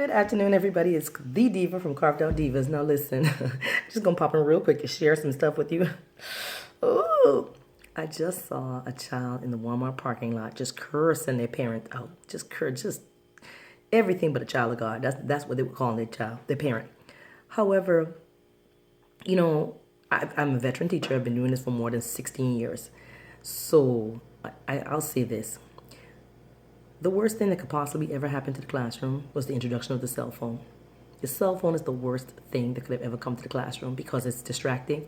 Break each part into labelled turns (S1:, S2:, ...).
S1: Good afternoon, everybody. It's the Diva from Carved Out Divas. Now, listen, just gonna pop in real quick to share some stuff with you. Ooh, I just saw a child in the Walmart parking lot just cursing their parent out. Just everything but a child of God. That's what they would call their child, their parent. However, I'm a veteran teacher. I've been doing this for more than 16 years. So I'll say this. The worst thing that could possibly ever happen to the classroom was the introduction of the cell phone. The cell phone is the worst thing that could have ever come to the classroom because it's distracting,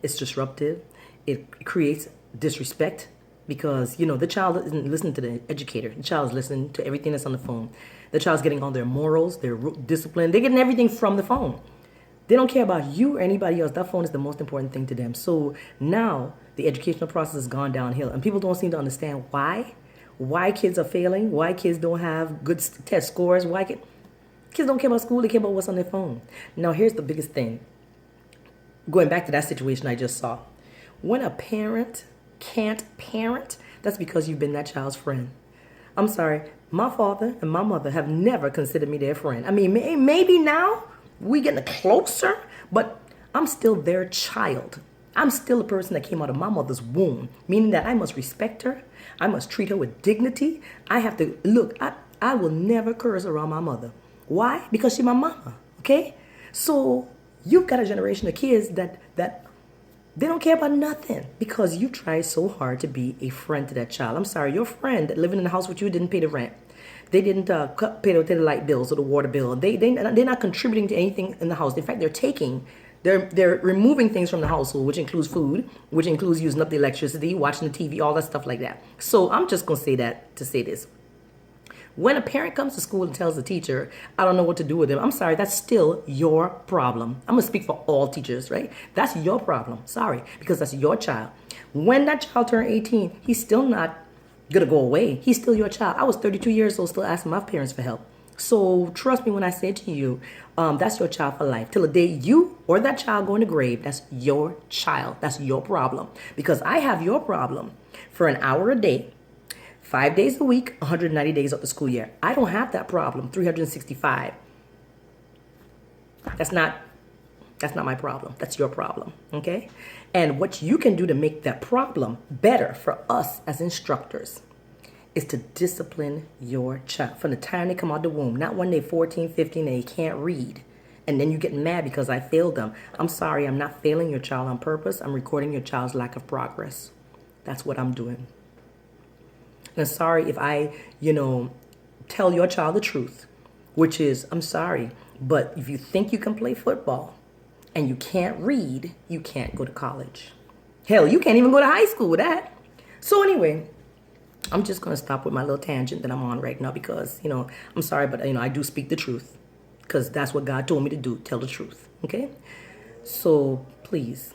S1: it's disruptive, it creates disrespect because, the child isn't listening to the educator. The child is listening to everything that's on the phone. The child's getting all their morals, their discipline. They're getting everything from the phone. They don't care about you or anybody else. That phone is the most important thing to them. So now the educational process has gone downhill and people don't seem to understand why kids are failing, why kids don't have good test scores, kids don't care about school, they care about what's on their phone. Now, here's the biggest thing. Going back to that situation I just saw. When a parent can't parent, that's because you've been that child's friend. I'm sorry, my father and my mother have never considered me their friend. I mean, maybe now we're getting closer, but I'm still their child. I'm still a person that came out of my mother's womb, meaning that I must respect her. I must treat her with dignity. I have to, look, I will never curse around my mother. Why? Because she's my mama, okay? So you've got a generation of kids that they don't care about nothing because you tried so hard to be a friend to that child. I'm sorry, your friend that living in the house with you didn't pay the rent. They didn't pay the light bills or the water bill. They're not contributing to anything in the house. In fact, they're removing things from the household, which includes food, which includes using up the electricity, watching the TV, all that stuff like that. So I'm just going to say that to say this. When a parent comes to school and tells the teacher, I don't know what to do with them, I'm sorry, that's still your problem. I'm going to speak for all teachers, right? That's your problem. Sorry, because that's your child. When that child turned 18, he's still not going to go away. He's still your child. I was 32 years old, still asking my parents for help. So trust me when I say to you, that's your child for life. Till the day you or that child go in the grave, that's your child. That's your problem. Because I have your problem for an hour a day, 5 days a week, 190 days of the school year. I don't have that problem, 365. That's not my problem. That's your problem, okay? And what you can do to make that problem better for us as instructors is to discipline your child from the time they come out the womb, not when they're 14, 15 and they can't read. And then you get mad because I failed them. I'm sorry, I'm not failing your child on purpose. I'm recording your child's lack of progress. That's what I'm doing. And sorry if I, tell your child the truth, which is, I'm sorry, but if you think you can play football and you can't read, you can't go to college. Hell, you can't even go to high school with that. So anyway, I'm just going to stop with my little tangent that I'm on right now because, I'm sorry, but, I do speak the truth because that's what God told me to do, tell the truth, okay? So please,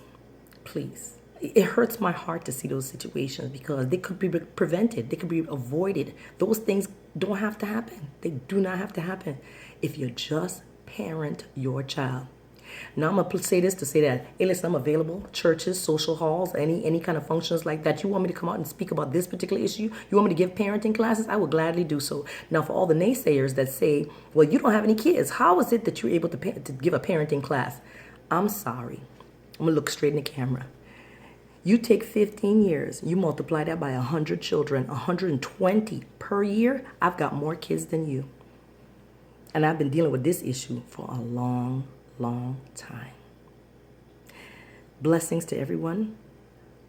S1: it hurts my heart to see those situations because they could be prevented. They could be avoided. Those things don't have to happen. They do not have to happen if you just parent your child. Now I'm going to say this to say that, hey, listen, I'm available. Churches, social halls, any kind of functions like that. You want me to come out and speak about this particular issue? You want me to give parenting classes? I will gladly do so. Now, for all the naysayers that say, well, you don't have any kids. How is it that you're able to give a parenting class? I'm sorry. I'm going to look straight in the camera. You take 15 years, you multiply that by 100 children, 120 per year. I've got more kids than you. And I've been dealing with this issue for a long time. Blessings to everyone.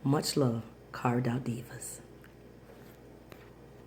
S1: Much love, Carved Out Divas.